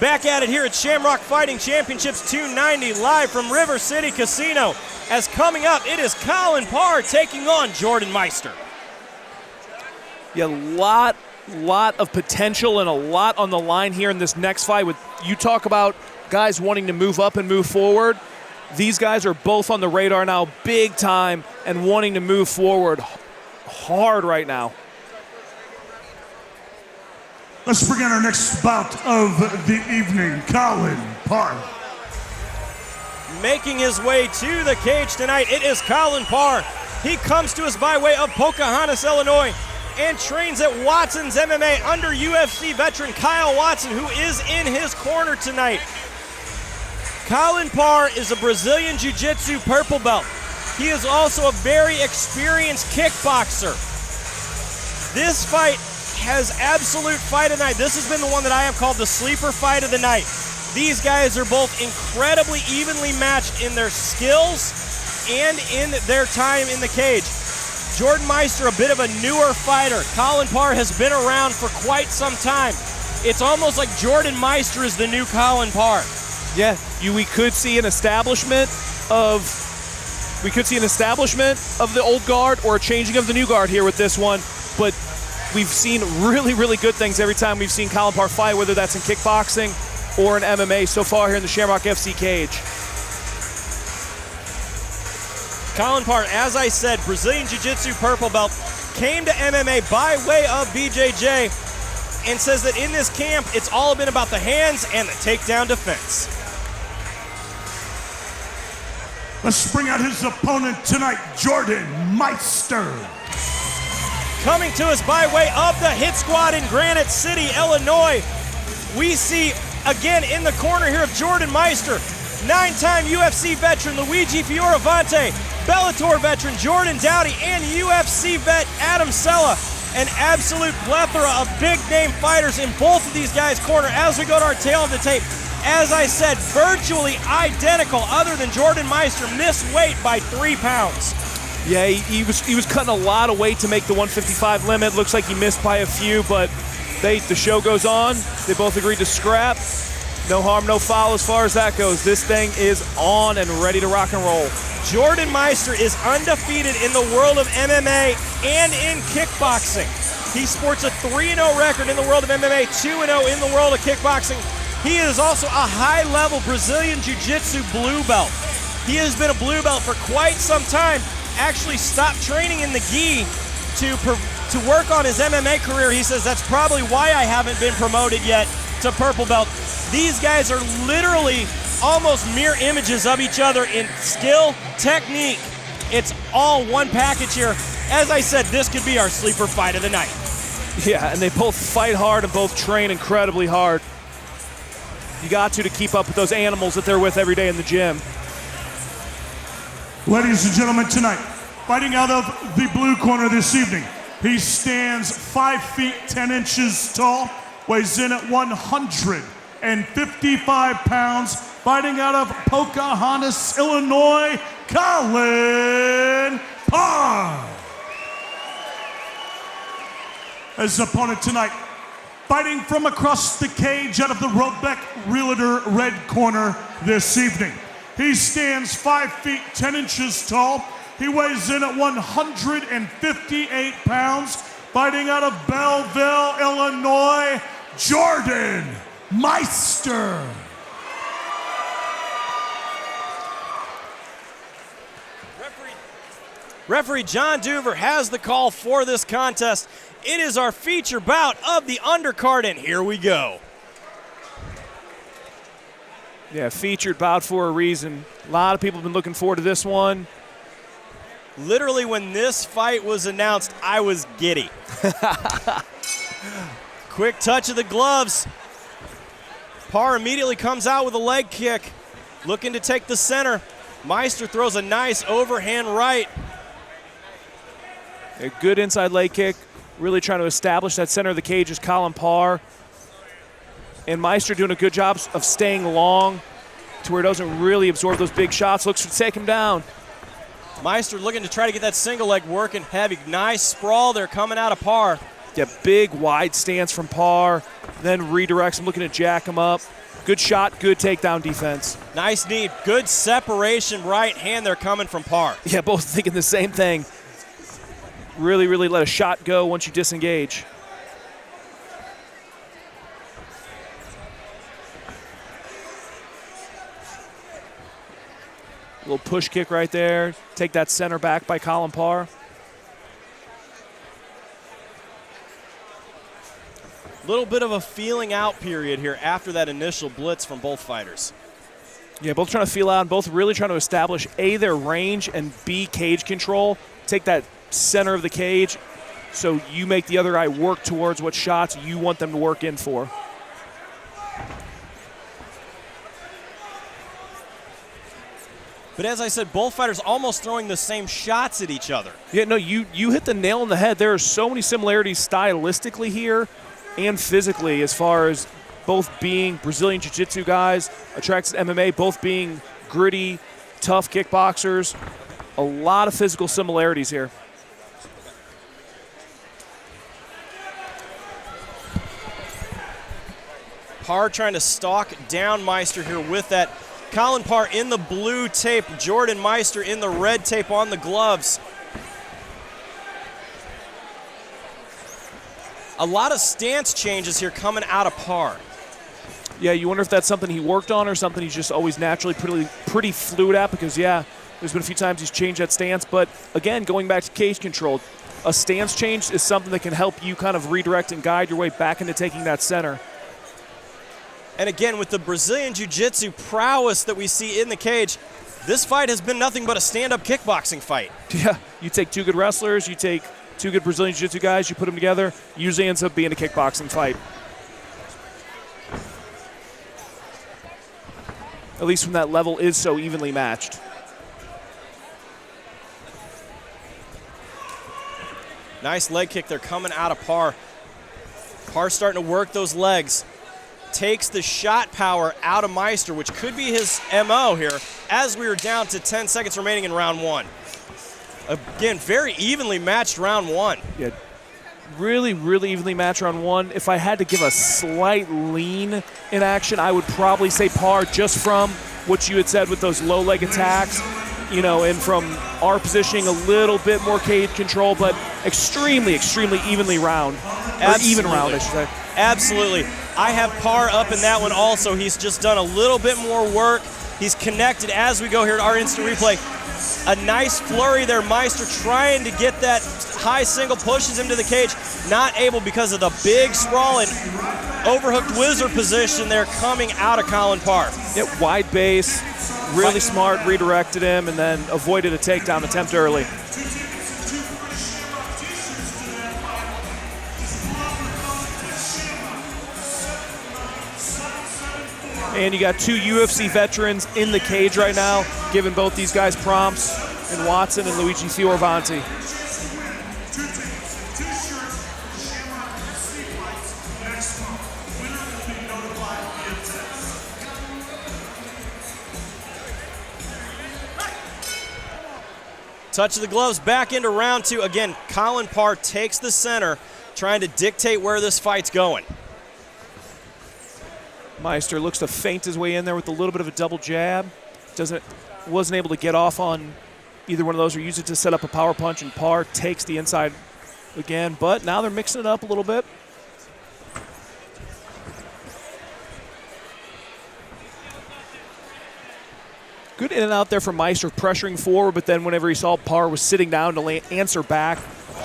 Back at it here at Shamrock Fighting Championships 290, live from River City Casino. As coming up, it is Colin Parr taking on Jordan Meister. Yeah, lot of potential and a lot on the line here in this next fight. With you talk about guys wanting to move up and move forward. These guys are both on the radar now, big time, and wanting to move forward hard right now. Let's bring in our next bout of the evening, Colin Parr. Making his way to the cage tonight, it is Colin Parr. He comes to us by way of Pocahontas, Illinois, and trains at Watson's MMA under UFC veteran Kyle Watson, who is in his corner tonight. Colin Parr is a Brazilian Jiu-Jitsu purple belt. He is also a very experienced kickboxer. This fight has absolute fight of the night. This has been the one that I have called the sleeper fight of the night. These guys are both incredibly evenly matched in their skills and in their time in the cage. Jordan Meister, a bit of a newer fighter. Colin Parr has been around for quite some time. It's almost like Jordan Meister is the new Colin Parr. Yeah, we could see an establishment of the old guard or a changing of the new guard here with this one, but we've seen really good things every time we've seen Colin Parr fight, whether that's in kickboxing or in MMA so far here in the Shamrock FC cage. Colin Parr, as I said, Brazilian Jiu-Jitsu purple belt, came to MMA by way of BJJ and says that in this camp, it's all been about the hands and the takedown defense. Let's bring out his opponent tonight, Jordan Meister. Coming to us by way of the Hit Squad in Granite City, Illinois. We see, again, in the corner here of Jordan Meister, 9-time UFC veteran Luigi Fioravante, Bellator veteran Jordan Dowdy, and UFC vet Adam Sella. An absolute plethora of big-name fighters in both of these guys' corner as we go to our tail of the tape. As I said, virtually identical, other than Jordan Meister missed weight by 3 pounds. Yeah, he was cutting a lot of weight to make the 155 limit. Looks like he missed by a few, but the show goes on. They both agreed to scrap. No harm, no foul as far as that goes. This thing is on and ready to rock and roll. Jordan Meister is undefeated in the world of MMA and in kickboxing. He sports a 3-0 record in the world of MMA, 2-0 in the world of kickboxing. He is also a high-level Brazilian Jiu-Jitsu blue belt. He has been a blue belt for quite some time. Actually stopped training in the gi to work on his MMA career. He says that's probably why I haven't been promoted yet to purple belt. These guys are literally almost mirror images of each other in skill, technique. It's all one package here. As I said, this could be our sleeper fight of the night. Yeah, and they both fight hard and both train incredibly hard. You got to keep up with those animals that they're with every day in the gym. Ladies and gentlemen, tonight, fighting out of the blue corner this evening, he stands 5 feet 10 inches tall, weighs in at 155 pounds, fighting out of Pocahontas, Illinois, Colin Parr. His opponent tonight, fighting from across the cage out of the Robeck Realtor red corner this evening. He stands 5 feet 10 inches tall. He weighs in at 158 pounds, fighting out of Belleville, Illinois, Jordan Meister. Referee John Duver has the call for this contest. It is our feature bout of the undercard, and here we go. Yeah, featured bout for a reason. A lot of people have been looking forward to this one. Literally, when this fight was announced, I was giddy. Quick touch of the gloves. Parr immediately comes out with a leg kick, looking to take the center. Meister throws a nice overhand right. A good inside leg kick, really trying to establish that center of the cage is Colin Parr. And Meister doing a good job of staying long to where he doesn't really absorb those big shots. Looks to take him down. Meister looking to try to get that single leg working heavy. Nice sprawl there coming out of Parr. Yeah, big, wide stance from Parr, then redirects him, looking to jack him up. Good shot, good takedown defense. Nice knee, good separation, right hand there coming from Parr. Yeah, both thinking the same thing. Really, really let a shot go once you disengage. A little push kick right there. Take that center back by Colin Parr. Little bit of a feeling out period here after that initial blitz from both fighters. Yeah, both trying to feel out and both really trying to establish A, their range, and B, cage control. Take that center of the cage so you make the other guy work towards what shots you want them to work in for. But as I said, both fighters almost throwing the same shots at each other. Yeah, no, you hit the nail on the head. There are so many similarities stylistically here and physically as far as both being Brazilian Jiu-Jitsu guys, attracted MMA, both being gritty, tough kickboxers. A lot of physical similarities here. Parr trying to stalk down Meister here with that. Colin Parr in the blue tape, Jordan Meister in the red tape on the gloves. A lot of stance changes here coming out of Parr. Yeah, you wonder if that's something he worked on or something he's just always naturally pretty fluid at because, yeah, there's been a few times he's changed that stance. But, again, going back to cage control, a stance change is something that can help you kind of redirect and guide your way back into taking that center. And again, with the Brazilian Jiu-Jitsu prowess that we see in the cage, this fight has been nothing but a stand-up kickboxing fight. Yeah, you take two good wrestlers, you take two good Brazilian Jiu-Jitsu guys, you put them together, usually ends up being a kickboxing fight. At least when that level is so evenly matched. Nice leg kick there coming out of Parr. Parr starting to work those legs. Takes the shot power out of Meister, which could be his MO here, as we are down to 10 seconds remaining in round one. Again, very evenly matched round one. Yeah, really, really evenly matched round one. If I had to give a slight lean in action, I would probably say Parr, just from what you had said with those low leg attacks, you know, and from our positioning, a little bit more cage control, but extremely, extremely evenly round. Or even round, I should say. Absolutely. I have Parr up in that one also. He's just done a little bit more work. He's connected as we go here to our instant replay. A nice flurry there. Meister trying to get that high single, pushes him to the cage. Not able because of the big sprawl and overhooked wizard position there coming out of Colin Parr. Yeah, wide base, really smart, redirected him, and then avoided a takedown attempt early. And you got two UFC veterans in the cage right now, giving both these guys prompts, and Watson and Luigi Fioravanti. Touch of the gloves back into round two. Again, Colin Parr takes the center, trying to dictate where this fight's going. Meister looks to feint his way in there with a little bit of a double jab. Wasn't able to get off on either one of those or use it to set up a power punch, and Parr takes the inside again, but now they're mixing it up a little bit. Good in and out there from Meister, pressuring forward, but then whenever he saw Parr was sitting down to answer back.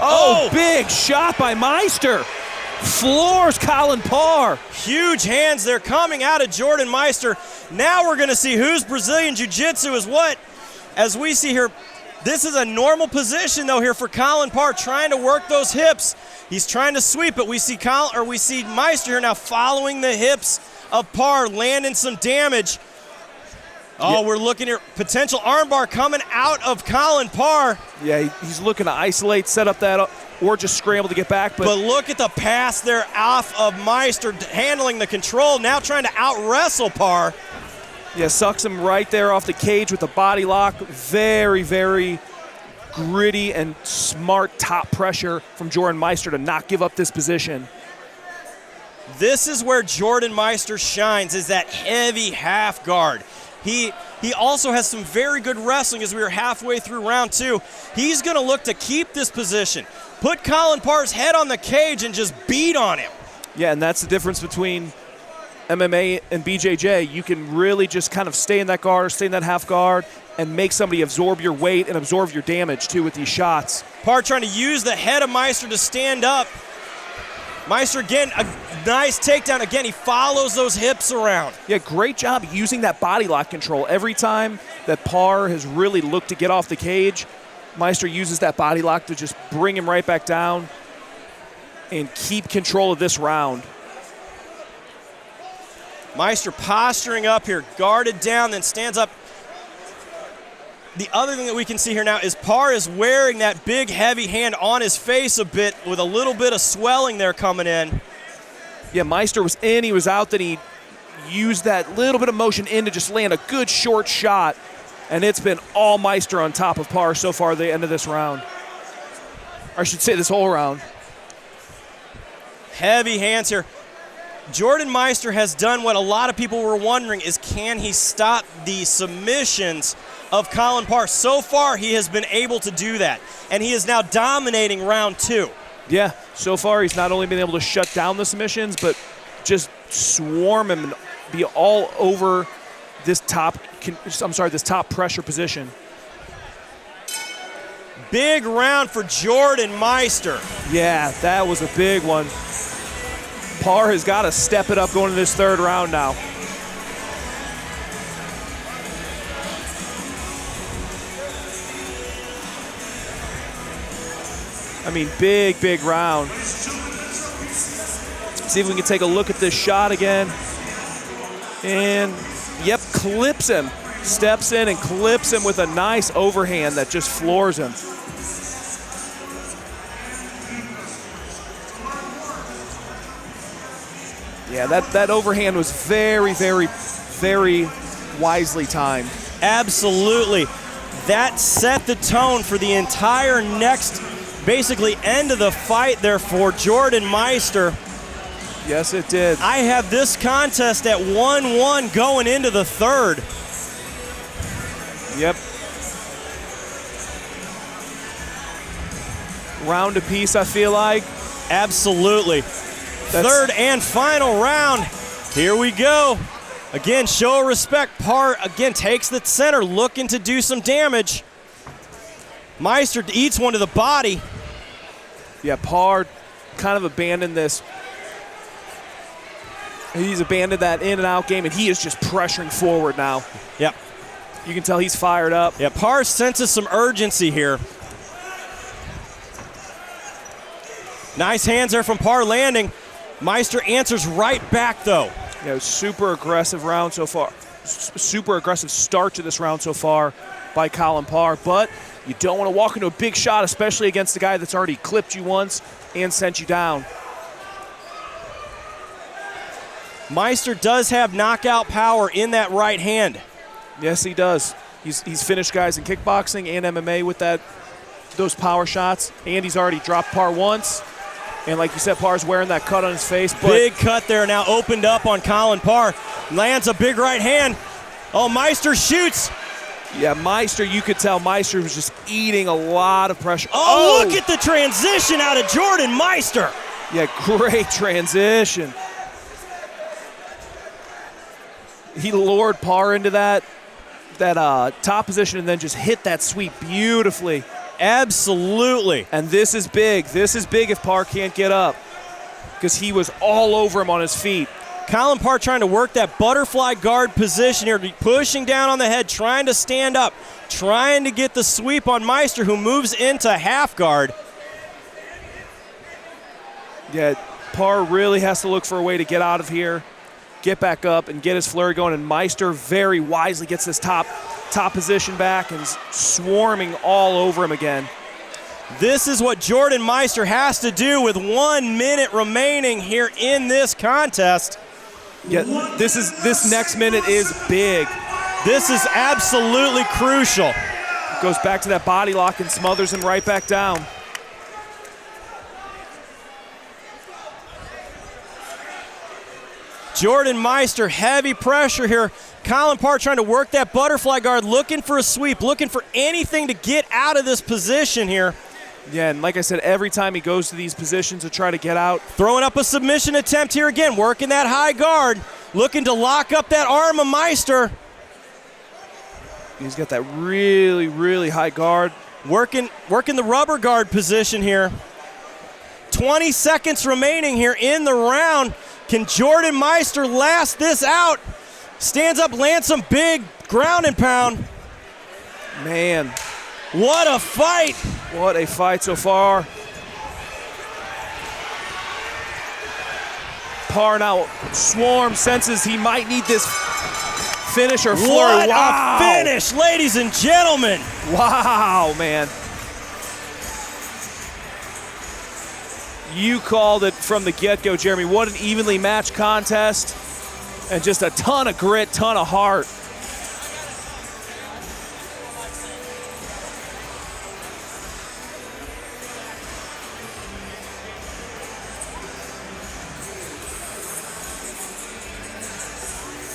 Oh, big shot by Meister. Floors Colin Parr. Huge hands there coming out of Jordan Meister. Now we're going to see whose Brazilian Jiu-Jitsu is what. As we see here, this is a normal position though here for Colin Parr, trying to work those hips. He's trying to sweep, but we see Meister here now following the hips of Parr, landing some damage. Oh, yeah. We're looking at potential armbar coming out of Colin Parr. Yeah, he's looking to isolate, set up that, or just scramble to get back. But look at the pass there off of Meister, handling the control, now trying to out-wrestle Parr. Yeah, sucks him right there off the cage with the body lock. Very, very gritty and smart top pressure from Jordan Meister to not give up this position. This is where Jordan Meister shines, is that heavy half guard. He also has some very good wrestling as we were halfway through round 2. He's going to look to keep this position, put Colin Parr's head on the cage and just beat on him. Yeah, and that's the difference between MMA and BJJ. You can really just kind of stay in that guard, stay in that half guard, and make somebody absorb your weight and absorb your damage, too, with these shots. Parr trying to use the head of Meister to stand up. Meister, again, a nice takedown. Again, he follows those hips around. Yeah, great job using that body lock control. Every time that Parr has really looked to get off the cage, Meister uses that body lock to just bring him right back down and keep control of this round. Meister posturing up here, guarded down, then stands up. The other thing that we can see here now is Parr is wearing that big, heavy hand on his face a bit with a little bit of swelling there coming in. Yeah, Meister was in, he was out, then he used that little bit of motion in to just land a good short shot, and it's been all Meister on top of Parr so far at the end of this round. Or I should say this whole round. Heavy hands here. Jordan Meister has done what a lot of people were wondering is, can he stop the submissions of Colin Parr? So far, he has been able to do that, and he is now dominating round 2. Yeah, so far he's not only been able to shut down the submissions, but just swarm him and be all over this top pressure position. Big round for Jordan Meister. Yeah, that was a big one. Parr has got to step it up going into this third round now. I mean, big round. See if we can take a look at this shot again. And, yep, clips him. Steps in and clips him with a nice overhand that just floors him. Yeah, that overhand was very wisely timed. Absolutely. That set the tone for the entire next, basically, end of the fight there for Jordan Meister. Yes, it did. I have this contest at 1-1 going into the third. Yep. Round apiece, I feel like. Absolutely. Third and final round. Here we go. Again, show of respect. Parr, again, takes the center, looking to do some damage. Meister eats one to the body. Yeah, Parr kind of abandoned this. He's abandoned that in and out game, and he is just pressuring forward now. Yep. You can tell he's fired up. Yeah, Parr senses some urgency here. Nice hands there from Parr landing. Meister answers right back, though. Yeah, super aggressive round so far. Super aggressive start to this round so far by Colin Parr, but you don't want to walk into a big shot, especially against a guy that's already clipped you once and sent you down. Meister does have knockout power in that right hand. Yes, he does. He's finished guys in kickboxing and MMA with those power shots, and he's already dropped Parr once. And like you said, Parr's wearing that cut on his face. But big cut there now opened up on Colin Parr. Lands a big right hand. Oh, Meister shoots. Yeah, Meister, you could tell Meister was just eating a lot of pressure. Oh, look at the transition out of Jordan Meister. Yeah, great transition. He lured Parr into that top position and then just hit that sweep beautifully. Absolutely. And this is big. This is big if Parr can't get up, because he was all over him on his feet. Colin Parr trying to work that butterfly guard position here, pushing down on the head, trying to stand up, trying to get the sweep on Meister, who moves into half guard. Yeah, Parr really has to look for a way to get out of here, get back up, and get his flurry going. And Meister very wisely gets this top position back and is swarming all over him again. This is what Jordan Meister has to do with 1 minute remaining here in this contest. Yeah, this next minute is big. This is absolutely crucial. Goes back to that body lock and smothers him right back down. Jordan Meister, heavy pressure here. Colin Parr trying to work that butterfly guard, looking for a sweep, looking for anything to get out of this position here. Yeah, and like I said, every time he goes to these positions to try to get out. Throwing up a submission attempt here again, working that high guard, looking to lock up that arm of Meister. He's got that really, really high guard. Working the rubber guard position here. 20 seconds remaining here in the round. Can Jordan Meister last this out? Stands up, lands some big ground and pound. Man. What a fight. What a fight so far. Parr now swarm, senses he might need this finish or flurry. What a finish, ladies and gentlemen. Wow, man. You called it from the get-go, Jeremy. What an evenly matched contest. And just a ton of grit, ton of heart.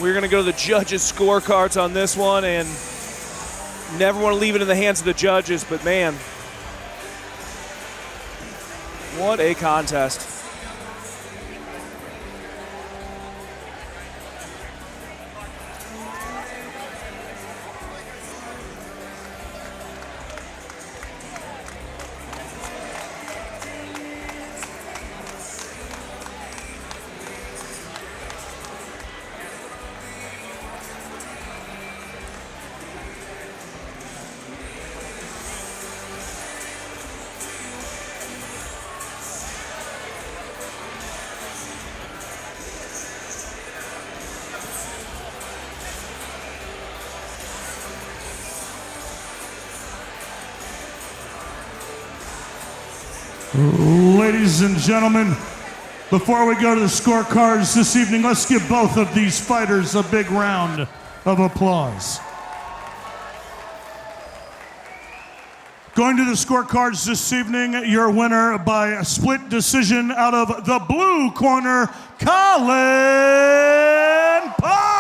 We're going to go to the judges' scorecards on this one, and never want to leave it in the hands of the judges, but man, what a contest. Ladies and gentlemen, before we go to the scorecards this evening, let's give both of these fighters a big round of applause. Going to the scorecards this evening, your winner by a split decision out of the blue corner, Colin Parr.